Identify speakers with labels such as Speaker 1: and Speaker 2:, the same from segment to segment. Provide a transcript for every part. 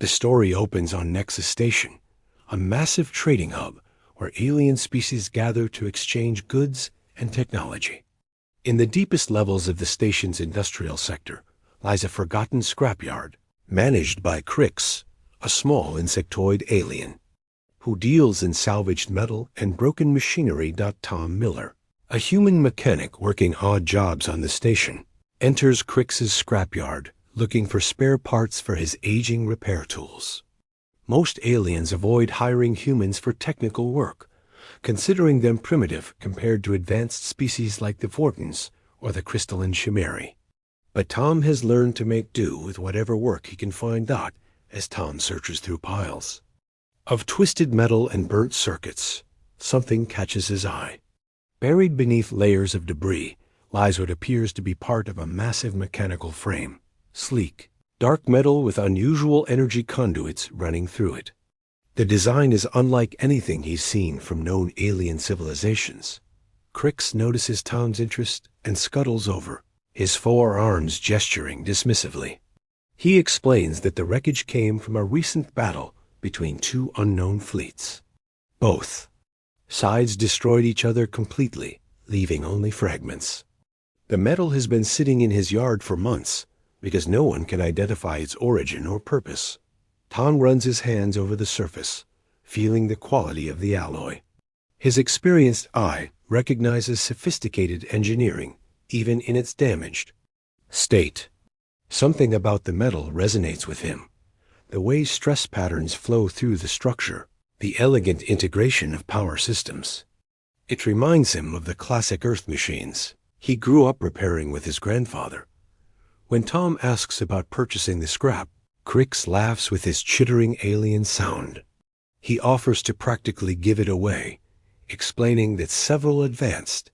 Speaker 1: The story opens on Nexus Station, a massive trading hub where alien species gather to exchange goods and technology. In the deepest levels of the station's industrial sector lies a forgotten scrapyard, managed by Crix, a small insectoid alien, who deals in salvaged metal and broken machinery. Tom Miller, a human mechanic working odd jobs on the station, enters Crix's scrapyard looking for spare parts for his aging repair tools. Most aliens avoid hiring humans for technical work, considering them primitive compared to advanced species like the Vortons or the crystalline chimerae. But Tom has learned to make do with whatever work he can find. As Tom searches through piles of twisted metal and burnt circuits, something catches his eye. Buried beneath layers of debris lies what appears to be part of a massive mechanical frame, sleek, dark metal with unusual energy conduits running through it. The design is unlike anything he's seen from known alien civilizations. Crix notices Tom's interest and scuttles over, his forearms gesturing dismissively. He explains that the wreckage came from a recent battle between two unknown fleets. Both sides destroyed each other completely, leaving only fragments. The metal has been sitting in his yard for months because no one can identify its origin or purpose. Tom runs his hands over the surface, feeling the quality of the alloy. His experienced eye recognizes sophisticated engineering, even in its damaged state. Something about the metal resonates with him. The way stress patterns flow through the structure, the elegant integration of power systems. It reminds him of the classic Earth machines he grew up repairing with his grandfather. When Tom asks about purchasing the scrap, Crix laughs with his chittering alien sound. He offers to practically give it away, explaining that several advanced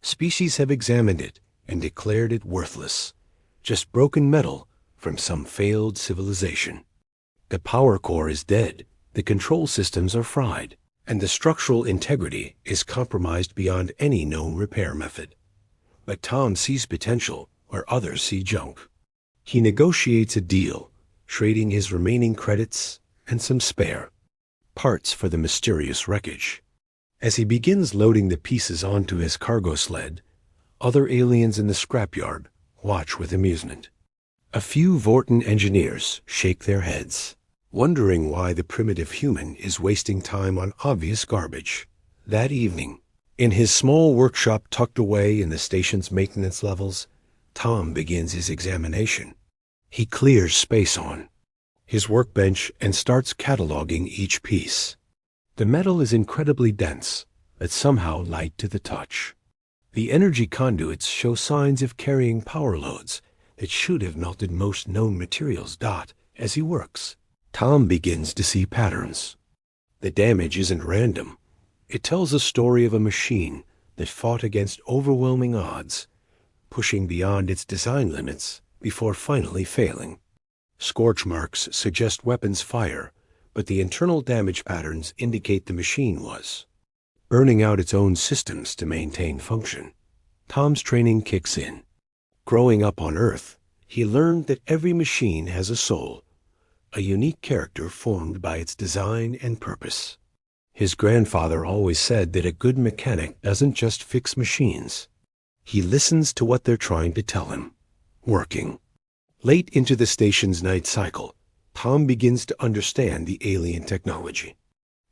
Speaker 1: species have examined it and declared it worthless, just broken metal from some failed civilization. The power core is dead, the control systems are fried, and the structural integrity is compromised beyond any known repair method. But Tom sees potential where others see junk. He negotiates a deal, trading his remaining credits and some spare parts for the mysterious wreckage. As he begins loading the pieces onto his cargo sled, other aliens in the scrapyard watch with amusement. A few Vorton engineers shake their heads, wondering why the primitive human is wasting time on obvious garbage. That evening, in his small workshop tucked away in the station's maintenance levels, Tom begins his examination. He clears space on his workbench and starts cataloging each piece. The metal is incredibly dense, but somehow light to the touch. The energy conduits show signs of carrying power loads that should have melted most known materials. As he works, Tom begins to see patterns. The damage isn't random. It tells a story of a machine that fought against overwhelming odds, pushing beyond its design limits before finally failing. Scorch marks suggest weapons fire, but the internal damage patterns indicate the machine was burning out its own systems to maintain function. Tom's training kicks in. Growing up on Earth, he learned that every machine has a soul, a unique character formed by its design and purpose. His grandfather always said that a good mechanic doesn't just fix machines. He listens to what they're trying to tell him. Working. Late into the station's night cycle, Tom begins to understand the alien technology.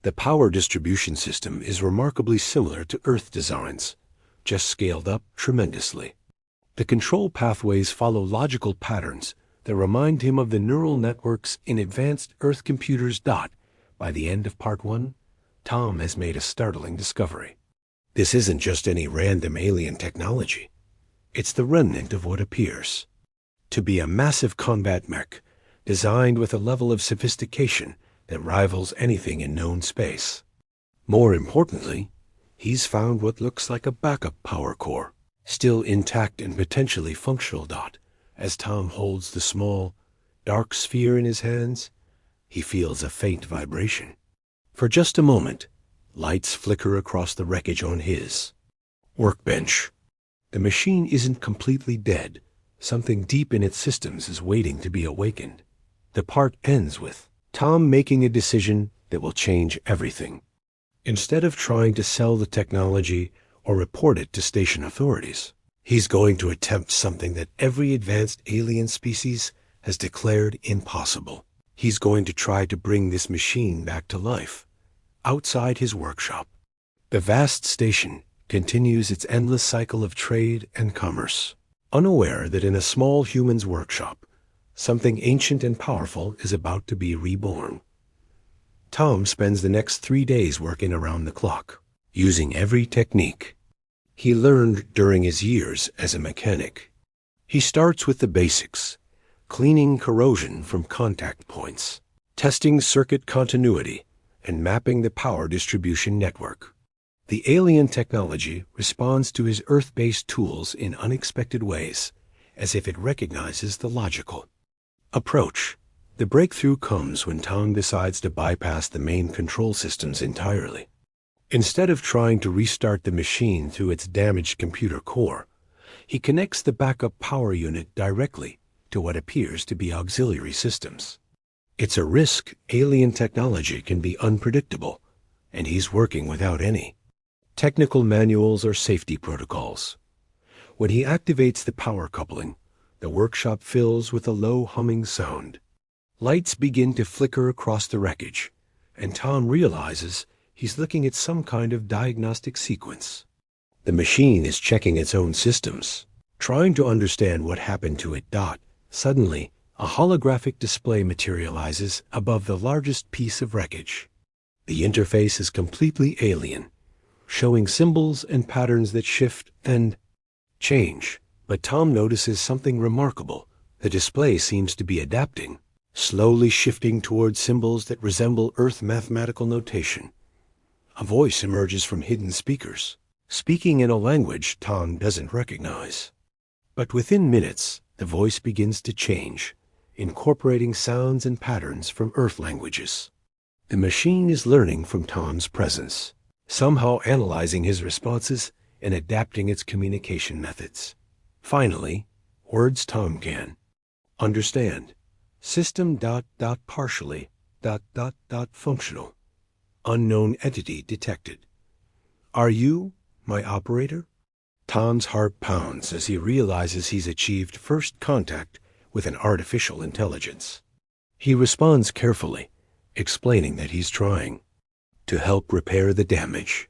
Speaker 1: The power distribution system is remarkably similar to Earth designs, just scaled up tremendously. The control pathways follow logical patterns that remind him of the neural networks in advanced Earth computers. By the end of Part 1, Tom has made a startling discovery. This isn't just any random alien technology. It's the remnant of what appears to be a massive combat mech, designed with a level of sophistication that rivals anything in known space. More importantly, he's found what looks like a backup power core, still intact and potentially functional. As Tom holds the small, dark sphere in his hands, he feels a faint vibration. For just a moment, lights flicker across the wreckage on his workbench. The machine isn't completely dead. Something deep in its systems is waiting to be awakened. The part ends with Tom making a decision that will change everything. Instead of trying to sell the technology or report it to station authorities, he's going to attempt something that every advanced alien species has declared impossible. He's going to try to bring this machine back to life, outside his workshop. The vast station continues its endless cycle of trade and commerce, unaware that in a small human's workshop, something ancient and powerful is about to be reborn. Tom spends the next 3 days working around the clock, using every technique he learned during his years as a mechanic. He starts with the basics, cleaning corrosion from contact points, testing circuit continuity, and mapping the power distribution network. The alien technology responds to his Earth-based tools in unexpected ways, as if it recognizes the logical approach. The breakthrough comes when Tom decides to bypass the main control systems entirely. Instead of trying to restart the machine through its damaged computer core, he connects the backup power unit directly to what appears to be auxiliary systems. It's a risk. Alien technology can be unpredictable, and he's working without any technical manuals or safety protocols. When he activates the power coupling, the workshop fills with a low humming sound. Lights begin to flicker across the wreckage, and Tom realizes he's looking at some kind of diagnostic sequence. The machine is checking its own systems, trying to understand what happened to it. Suddenly, a holographic display materializes above the largest piece of wreckage. The interface is completely alien, showing symbols and patterns that shift and change. But Tom notices something remarkable. The display seems to be adapting, slowly shifting towards symbols that resemble Earth mathematical notation. A voice emerges from hidden speakers, speaking in a language Tom doesn't recognize. But within minutes, the voice begins to change, incorporating sounds and patterns from Earth languages. The machine is learning from Tom's presence, somehow analyzing his responses and adapting its communication methods. Finally, words Tom can understand. System ... partially ... functional. Unknown entity detected. Are you my operator? Tom's heart pounds as he realizes he's achieved first contact with an artificial intelligence. He responds carefully, explaining that he's trying to help repair the damage.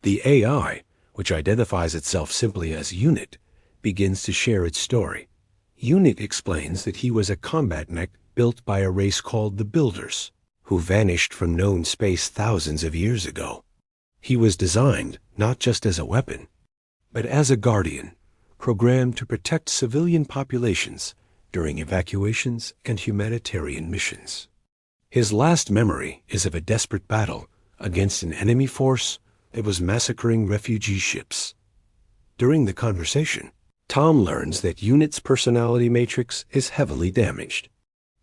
Speaker 1: The AI, which identifies itself simply as Unit, begins to share its story. Unit explains that he was a combat mech built by a race called the Builders, who vanished from known space thousands of years ago. He was designed not just as a weapon, but as a guardian, programmed to protect civilian populations during evacuations and humanitarian missions. His last memory is of a desperate battle against an enemy force that was massacring refugee ships. During the conversation, Tom learns that Unit's personality matrix is heavily damaged.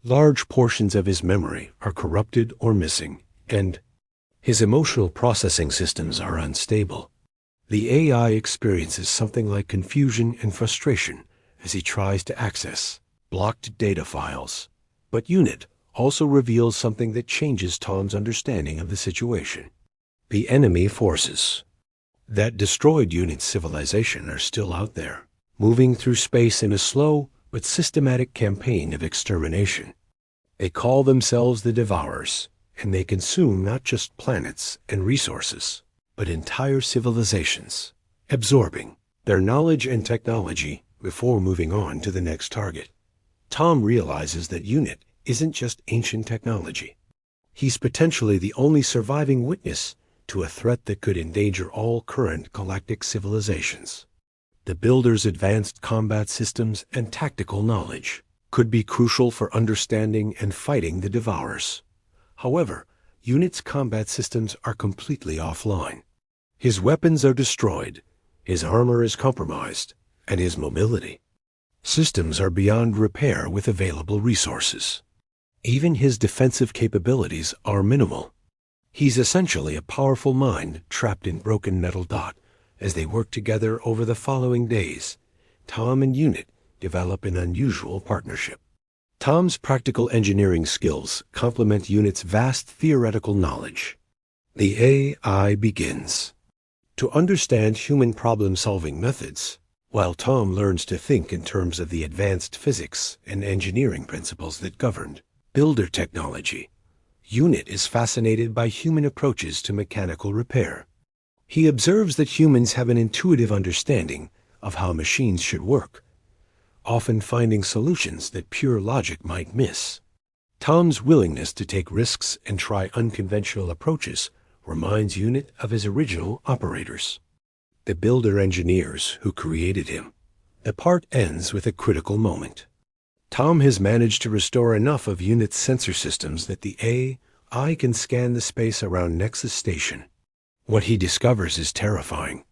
Speaker 1: Large portions of his memory are corrupted or missing, and his emotional processing systems are unstable. The AI experiences something like confusion and frustration as he tries to access blocked data files. But Unit also reveals something that changes Tom's understanding of the situation. The enemy forces that destroyed Unit's civilization are still out there, moving through space in a slow but systematic campaign of extermination. They call themselves the Devourers, and they consume not just planets and resources, but entire civilizations, absorbing their knowledge and technology before moving on to the next target. Tom realizes that Unit isn't just ancient technology. He's potentially the only surviving witness to a threat that could endanger all current galactic civilizations. The Builders' advanced combat systems and tactical knowledge could be crucial for understanding and fighting the Devourers. However, Unit's combat systems are completely offline. His weapons are destroyed, his armor is compromised, and his mobility systems are beyond repair with available resources. Even his defensive capabilities are minimal. He's essentially a powerful mind trapped in broken metal. As they work together over the following days, Tom and Unit develop an unusual partnership. Tom's practical engineering skills complement Unit's vast theoretical knowledge. The AI begins to understand human problem-solving methods, while Tom learns to think in terms of the advanced physics and engineering principles that governed builder technology. Unit is fascinated by human approaches to mechanical repair. He observes that humans have an intuitive understanding of how machines should work, often finding solutions that pure logic might miss. Tom's willingness to take risks and try unconventional approaches reminds Unit of his original operators, the builder engineers who created him. The part ends with a critical moment. Tom has managed to restore enough of Unit's sensor systems that the AI can scan the space around Nexus Station. What he discovers is terrifying.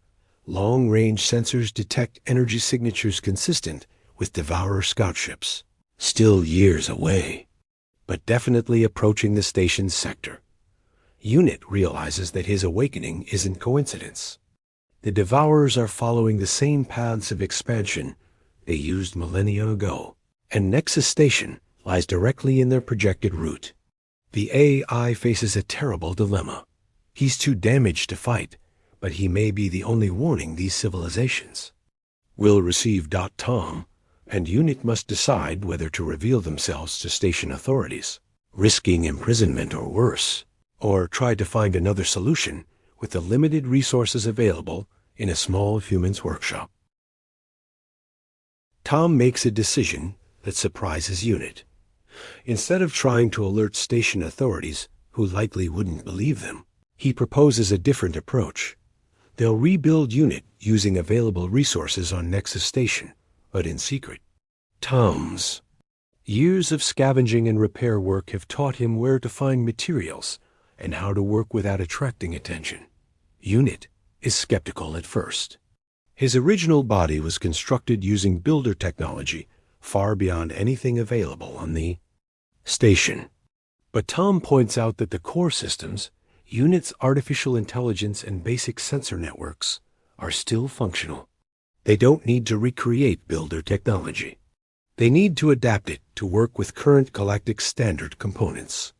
Speaker 1: Long-range sensors detect energy signatures consistent with Devourer scout ships, still years away, but definitely approaching the station's sector. Unit realizes that his awakening isn't coincidence. The Devourers are following the same paths of expansion they used millennia ago, and Nexus Station lies directly in their projected route. The AI faces a terrible dilemma. He's too damaged to fight, but he may be the only warning these civilizations will receive. Tom and Unit must decide whether to reveal themselves to station authorities, risking imprisonment or worse, or try to find another solution with the limited resources available in a small human's workshop. Tom makes a decision that surprises Unit. Instead of trying to alert station authorities, who likely wouldn't believe them, he proposes a different approach. They'll rebuild Unit using available resources on Nexus Station, but in secret. Tom's years of scavenging and repair work have taught him where to find materials and how to work without attracting attention. Unit is skeptical at first. His original body was constructed using builder technology far beyond anything available on the station. But Tom points out that the core systems, Unit's artificial intelligence and basic sensor networks, are still functional. They don't need to recreate builder technology. They need to adapt it to work with current galactic standard components.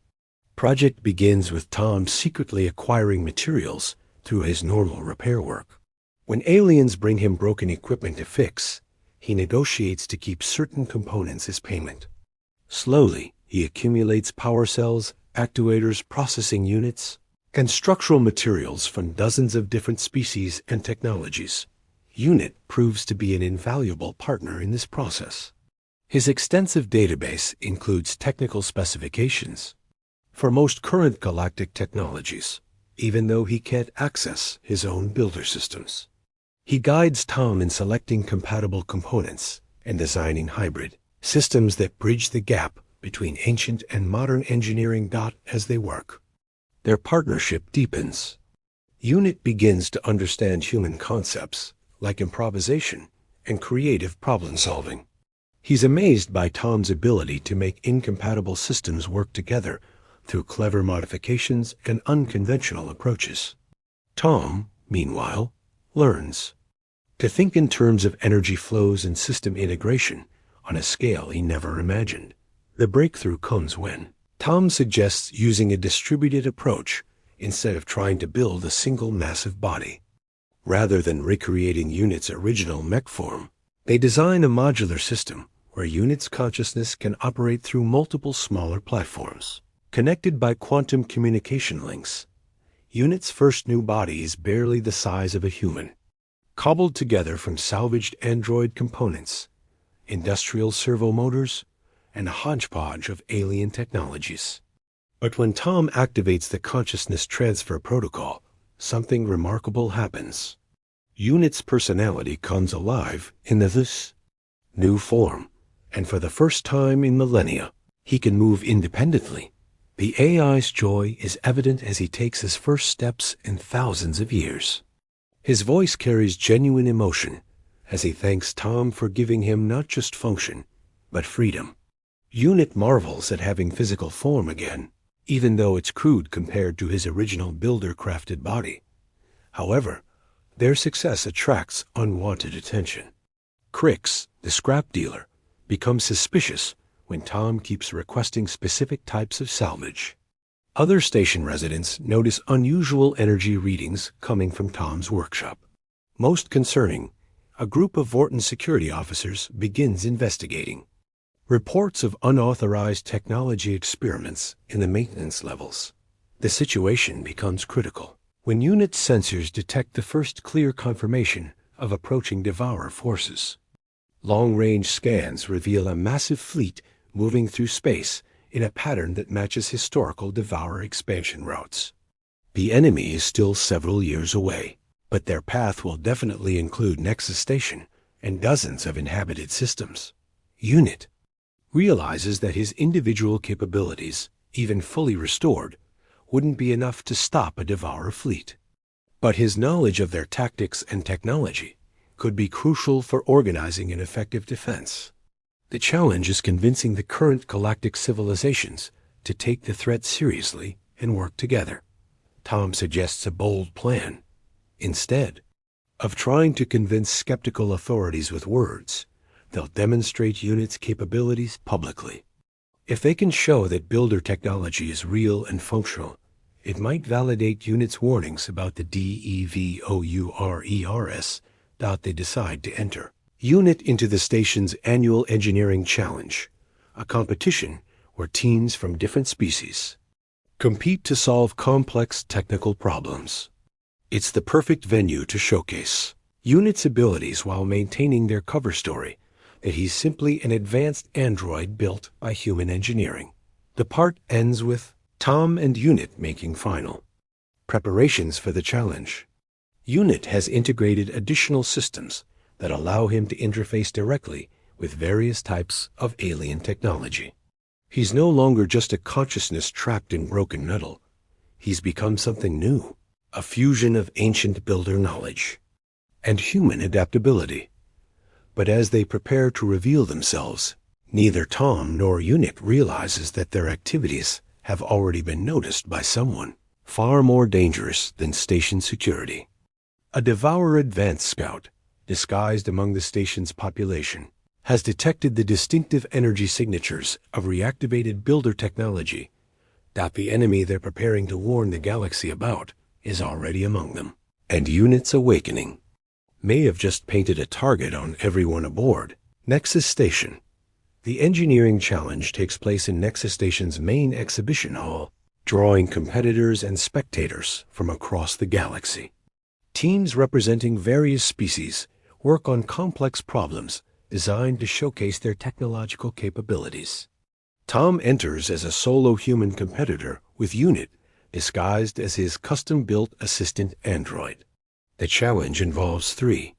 Speaker 1: Project begins with Tom secretly acquiring materials through his normal repair work. When aliens bring him broken equipment to fix, he negotiates to keep certain components as payment. Slowly, he accumulates power cells, actuators, processing units, and structural materials from dozens of different species and technologies. Unit proves to be an invaluable partner in this process. His extensive database includes technical specifications for most current galactic technologies, even though he can't access his own builder systems. He guides Tom in selecting compatible components and designing hybrid systems that bridge the gap between ancient and modern engineering. As they work, their partnership deepens. Unit begins to understand human concepts like improvisation and creative problem-solving. He's amazed by Tom's ability to make incompatible systems work together through clever modifications and unconventional approaches. Tom, meanwhile, learns to think in terms of energy flows and system integration on a scale he never imagined. The breakthrough comes when Tom suggests using a distributed approach instead of trying to build a single massive body. Rather than recreating Unit's original mech form, they design a modular system where Unit's consciousness can operate through multiple smaller platforms, connected by quantum communication links. Unit's first new body is barely the size of a human, cobbled together from salvaged android components, industrial servo motors, and a hodgepodge of alien technologies. But when Tom activates the consciousness transfer protocol, something remarkable happens. Unit's personality comes alive in this new form, and for the first time in millennia, he can move independently. The AI's joy is evident as he takes his first steps in thousands of years. His voice carries genuine emotion as he thanks Tom for giving him not just function, but freedom. Unit marvels at having physical form again, even though it's crude compared to his original builder-crafted body. However, their success attracts unwanted attention. Crix, the scrap dealer, becomes suspicious when Tom keeps requesting specific types of salvage. Other station residents notice unusual energy readings coming from Tom's workshop. Most concerning, a group of Vorton security officers begins investigating. Reports of unauthorized technology experiments in the maintenance levels. The situation becomes critical when unit sensors detect the first clear confirmation of approaching Devourer forces. Long-range scans reveal a massive fleet moving through space in a pattern that matches historical Devourer expansion routes. The enemy is still several years away, but their path will definitely include Nexus Station and dozens of inhabited systems. Unit realizes that his individual capabilities, even fully restored, wouldn't be enough to stop a Devourer fleet. But his knowledge of their tactics and technology could be crucial for organizing an effective defense. The challenge is convincing the current galactic civilizations to take the threat seriously and work together. Tom suggests a bold plan. Instead of trying to convince skeptical authorities with words, they'll demonstrate Unit's capabilities publicly. If they can show that builder technology is real and functional, it might validate Unit's warnings about the DEVOURERS that they decide to enter. Unit into the station's annual engineering challenge, a competition where teams from different species compete to solve complex technical problems. It's the perfect venue to showcase Unit's abilities while maintaining their cover story that he's simply an advanced android built by human engineering. The part ends with Tom and Unit making final preparations for the challenge. Unit has integrated additional systems that allow him to interface directly with various types of alien technology. He's no longer just a consciousness trapped in broken metal. He's become something new, a fusion of ancient builder knowledge and human adaptability. But as they prepare to reveal themselves, neither Tom nor Unit realizes that their activities have already been noticed by someone far more dangerous than station security. A Devourer advance scout, disguised among the station's population, has detected the distinctive energy signatures of reactivated builder technology that the enemy they're preparing to warn the galaxy about is already among them. And Unit's awakening may have just painted a target on everyone aboard. Nexus Station. The engineering challenge takes place in Nexus Station's main exhibition hall, drawing competitors and spectators from across the galaxy. Teams representing various species work on complex problems designed to showcase their technological capabilities. Tom enters as a solo human competitor with Unit disguised as his custom-built assistant android. The challenge involves 3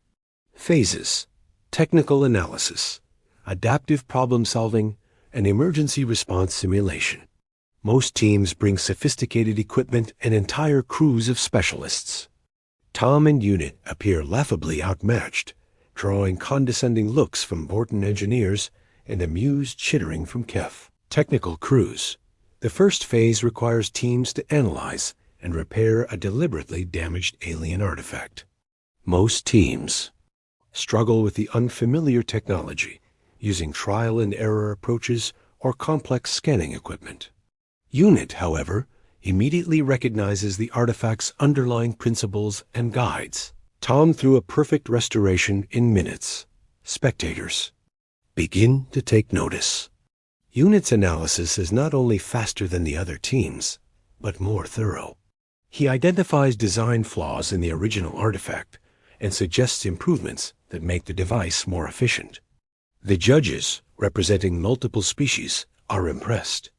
Speaker 1: phases: technical analysis, adaptive problem-solving, and emergency response simulation. Most teams bring sophisticated equipment and entire crews of specialists. Tom and Unit appear laughably outmatched, drawing condescending looks from Vorton engineers and amused chittering from Kef. Technical crews. The first phase requires teams to analyze and repair a deliberately damaged alien artifact. Most teams struggle with the unfamiliar technology, using trial-and-error approaches or complex scanning equipment. Unit, however, immediately recognizes the artifact's underlying principles and guides. Tom through a perfect restoration in minutes. Spectators begin to take notice. Unit's analysis is not only faster than the other teams, but more thorough. He identifies design flaws in the original artifact and suggests improvements that make the device more efficient. The judges, representing multiple species, are impressed,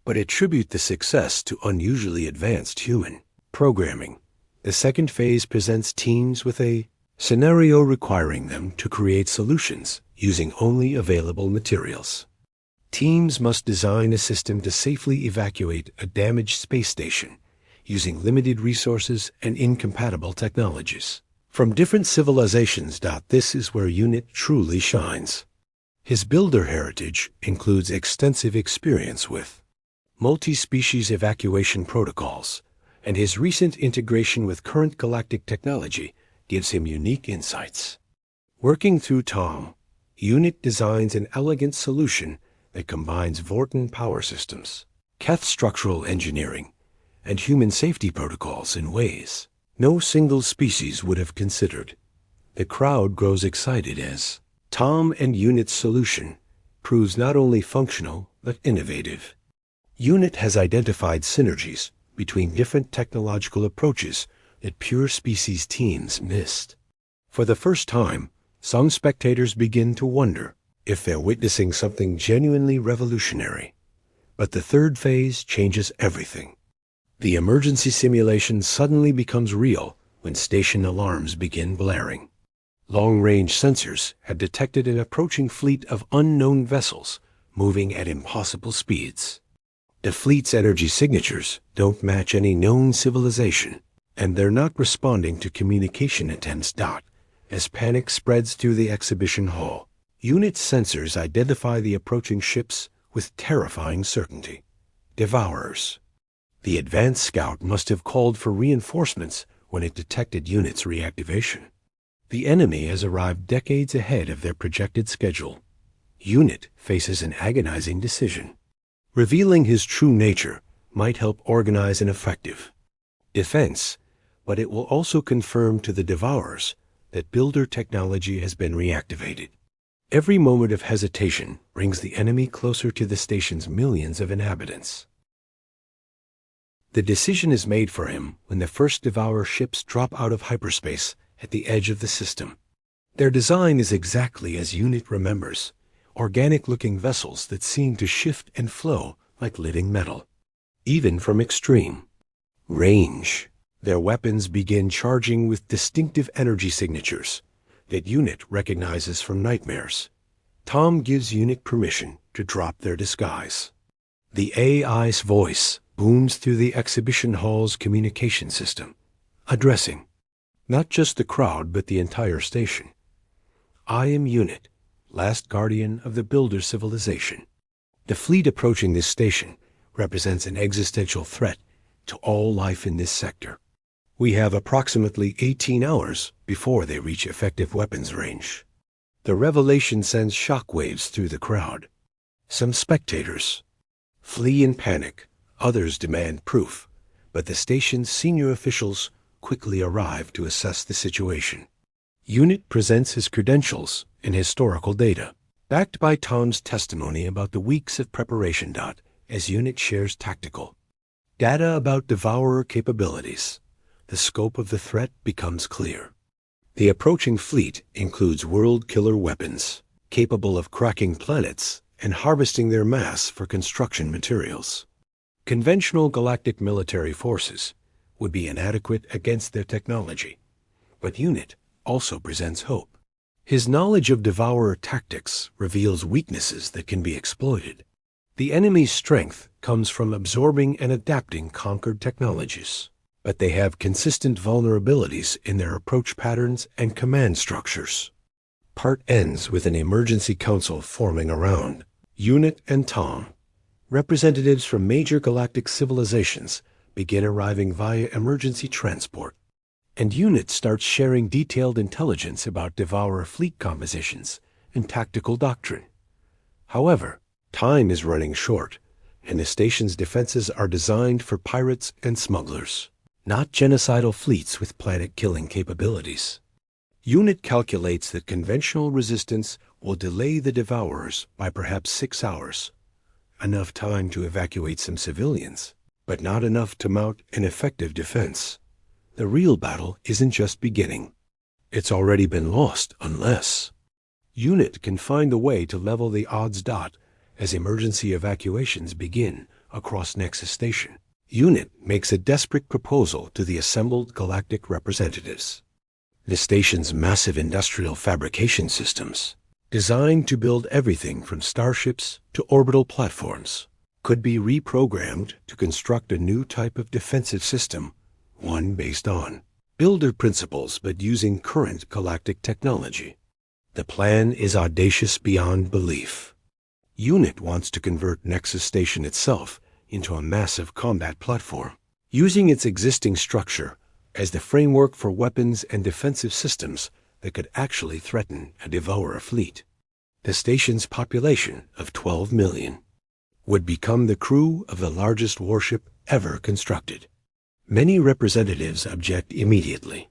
Speaker 1: but attribute the success to unusually advanced human programming. The second phase presents teams with a scenario requiring them to create solutions using only available materials. Teams must design a system to safely evacuate a damaged space station using limited resources and incompatible technologies from different civilizations. This is where Unit truly shines. His builder heritage includes extensive experience with multi-species evacuation protocols, and his recent integration with current galactic technology gives him unique insights. Working through Tom, Unit designs an elegant solution that combines Vorten power systems, Keth structural engineering, and human safety protocols in ways no single species would have considered. The crowd grows excited as Tom and Unit's solution proves not only functional but innovative. Unit has identified synergies between different technological approaches that pure species teams missed. For the first time, some spectators begin to wonder if they're witnessing something genuinely revolutionary. But the third phase changes everything. The emergency simulation suddenly becomes real when station alarms begin blaring. Long-range sensors had detected an approaching fleet of unknown vessels moving at impossible speeds. The fleet's energy signatures don't match any known civilization, and they're not responding to communication attempts. As panic spreads through the exhibition hall, Unit sensors identify the approaching ships with terrifying certainty. Devourers. The advanced scout must have called for reinforcements when it detected Unit's reactivation. The enemy has arrived decades ahead of their projected schedule. Unit faces an agonizing decision. Revealing his true nature might help organize an effective defense, but it will also confirm to the Devourers that builder technology has been reactivated. Every moment of hesitation brings the enemy closer to the station's millions of inhabitants. The decision is made for him when the first Devourer ships drop out of hyperspace at the edge of the system. Their design is exactly as Unit remembers, organic-looking vessels that seem to shift and flow like living metal. Even from extreme range, their weapons begin charging with distinctive energy signatures that Unit recognizes from nightmares. Tom gives Unit permission to drop their disguise. The AI's voice booms through the exhibition hall's communication system, addressing not just the crowd but the entire station. I am Unit, last guardian of the builder civilization. The fleet approaching this station represents an existential threat to all life in this sector. We have approximately 18 hours before they reach effective weapons range. The revelation sends shockwaves through the crowd. Some spectators flee in panic, others demand proof, but the station's senior officials quickly arrive to assess the situation. Unit presents his credentials and historical data, backed by Tom's testimony about the weeks of preparation. As Unit shares tactical data about Devourer capabilities, the scope of the threat becomes clear. The approaching fleet includes world-killer weapons, capable of cracking planets and harvesting their mass for construction materials. Conventional galactic military forces would be inadequate against their technology, but Unit also presents hope. His knowledge of Devourer tactics reveals weaknesses that can be exploited. The enemy's strength comes from absorbing and adapting conquered technologies, but they have consistent vulnerabilities in their approach patterns and command structures. Part ends with an emergency council forming around Unit and Tom. Representatives from major galactic civilizations begin arriving via emergency transport, and Unit starts sharing detailed intelligence about Devourer fleet compositions and tactical doctrine. However, time is running short, and the station's defenses are designed for pirates and smugglers, not genocidal fleets with planet-killing capabilities. Unit calculates that conventional resistance will delay the Devourers by perhaps 6 hours, enough time to evacuate some civilians, but not enough to mount an effective defense. The real battle isn't just beginning. It's already been lost unless Unit can find a way to level the odds. As emergency evacuations begin across Nexus Station, Unit makes a desperate proposal to the assembled galactic representatives. The station's massive industrial fabrication systems, designed to build everything from starships to orbital platforms, could be reprogrammed to construct a new type of defensive system, one based on builder principles but using current galactic technology. The plan is audacious beyond belief. Unit wants to convert Nexus Station itself into a massive combat platform, using its existing structure as the framework for weapons and defensive systems that could actually threaten a Devourer fleet. the station's population of 12 million, would become the crew of the largest warship ever constructed. Many representatives object immediately.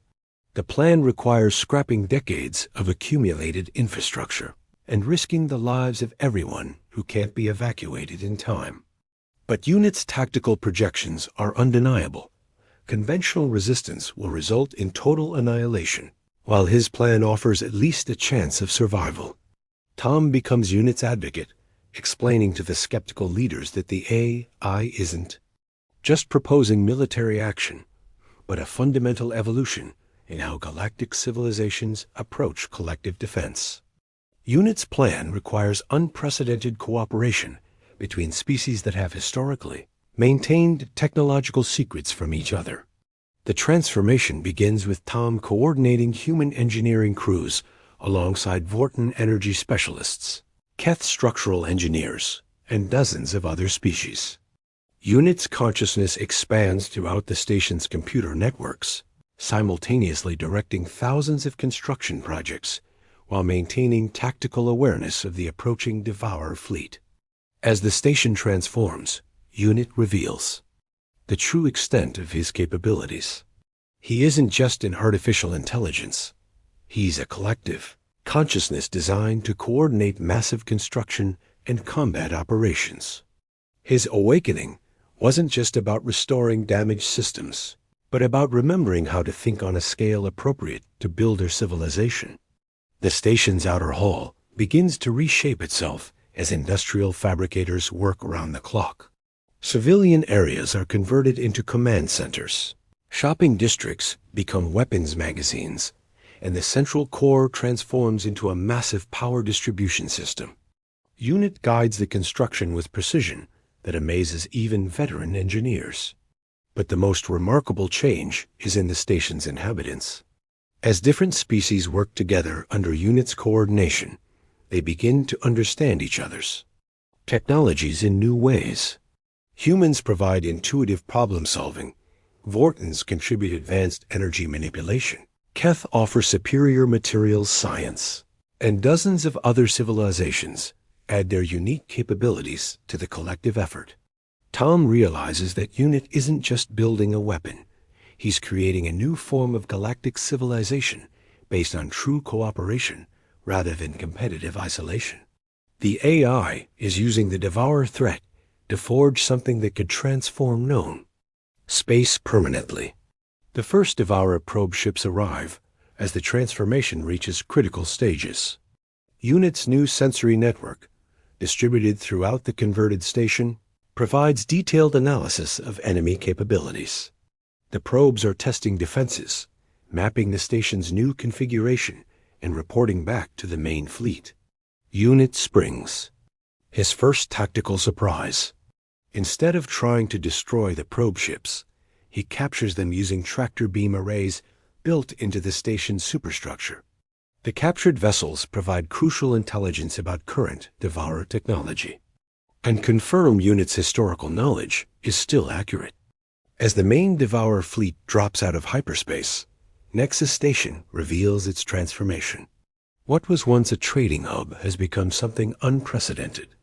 Speaker 1: The plan requires scrapping decades of accumulated infrastructure and risking the lives of everyone who can't be evacuated in time. But UNIT's tactical projections are undeniable. Conventional resistance will result in total annihilation, while his plan offers at least a chance of survival. Tom becomes UNIT's advocate, explaining to the skeptical leaders that the AI isn't just proposing military action, but a fundamental evolution in how galactic civilizations approach collective defense. UNIT's plan requires unprecedented cooperation between species that have historically maintained technological secrets from each other. The transformation begins with Tom coordinating human engineering crews alongside Vorton energy specialists, Keth structural engineers, and dozens of other species. UNIT's consciousness expands throughout the station's computer networks, simultaneously directing thousands of construction projects while maintaining tactical awareness of the approaching Devourer fleet. As the station transforms, UNIT reveals the true extent of his capabilities. He isn't just an artificial intelligence. He's a collective consciousness designed to coordinate massive construction and combat operations. His awakening wasn't just about restoring damaged systems, but about remembering how to think on a scale appropriate to builder civilization. The station's outer hull begins to reshape itself as industrial fabricators work around the clock. Civilian areas are converted into command centers. Shopping districts become weapons magazines, and the central core transforms into a massive power distribution system. UNIT guides the construction with precision that amazes even veteran engineers. But the most remarkable change is in the station's inhabitants. As different species work together under UNIT's coordination, they begin to understand each other's technologies in new ways. Humans provide intuitive problem-solving. Vortons contribute advanced energy manipulation. Keth offers superior materials science. And dozens of other civilizations add their unique capabilities to the collective effort. Tom realizes that UNIT isn't just building a weapon. He's creating a new form of galactic civilization based on true cooperation rather than competitive isolation. The AI is using the Devourer threat to forge something that could transform known space permanently. The first Devourer probe ships arrive as the transformation reaches critical stages. UNIT's new sensory network, distributed throughout the converted station, provides detailed analysis of enemy capabilities. The probes are testing defenses, mapping the station's new configuration, and reporting back to the main fleet. UNIT springs. His first tactical surprise. Instead of trying to destroy the probe ships, he captures them using tractor beam arrays built into the station's superstructure. The captured vessels provide crucial intelligence about current Devourer technology and confirm UNIT's historical knowledge is still accurate. As the main Devourer fleet drops out of hyperspace, Nexus Station reveals its transformation. What was once a trading hub has become something unprecedented,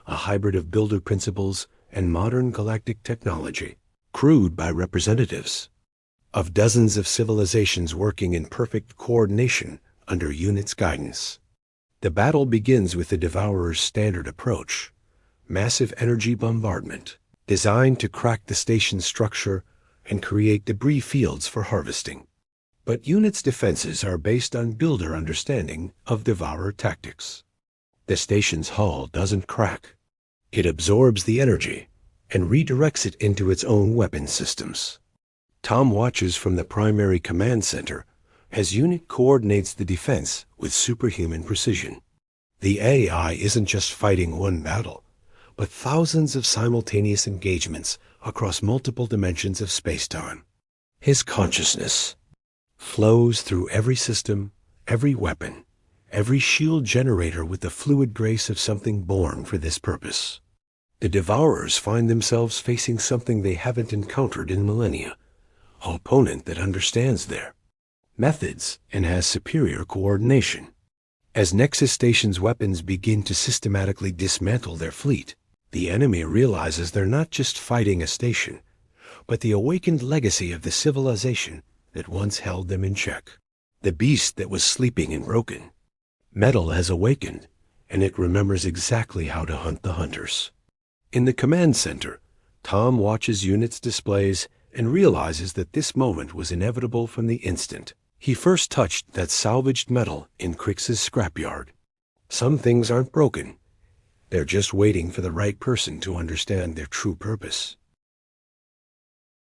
Speaker 1: a hybrid of builder principles and modern galactic technology, crewed by representatives of dozens of civilizations working in perfect coordination under UNIT's guidance. The battle begins with the Devourer's standard approach, massive energy bombardment, designed to crack the station's structure and create debris fields for harvesting. But UNIT's defenses are based on builder understanding of Devourer tactics. The station's hull doesn't crack. It absorbs the energy and redirects it into its own weapon systems. Tom watches from the primary command center as UNIT coordinates the defense with superhuman precision. The AI isn't just fighting one battle, but thousands of simultaneous engagements across multiple dimensions of spacetime. His consciousness flows through every system, every weapon, every shield generator with the fluid grace of something born for this purpose. The Devourers find themselves facing something they haven't encountered in millennia, an opponent that understands their methods and has superior coordination. As Nexus Station's weapons begin to systematically dismantle their fleet, the enemy realizes they're not just fighting a station, but the awakened legacy of the civilization that once held them in check. The beast that was sleeping and broken. Metal has awakened, and it remembers exactly how to hunt the hunters. In the command center, Tom watches units' displays and realizes that this moment was inevitable from the instant he first touched that salvaged metal in Crix's scrapyard. Some things aren't broken. They're just waiting for the right person to understand their true purpose.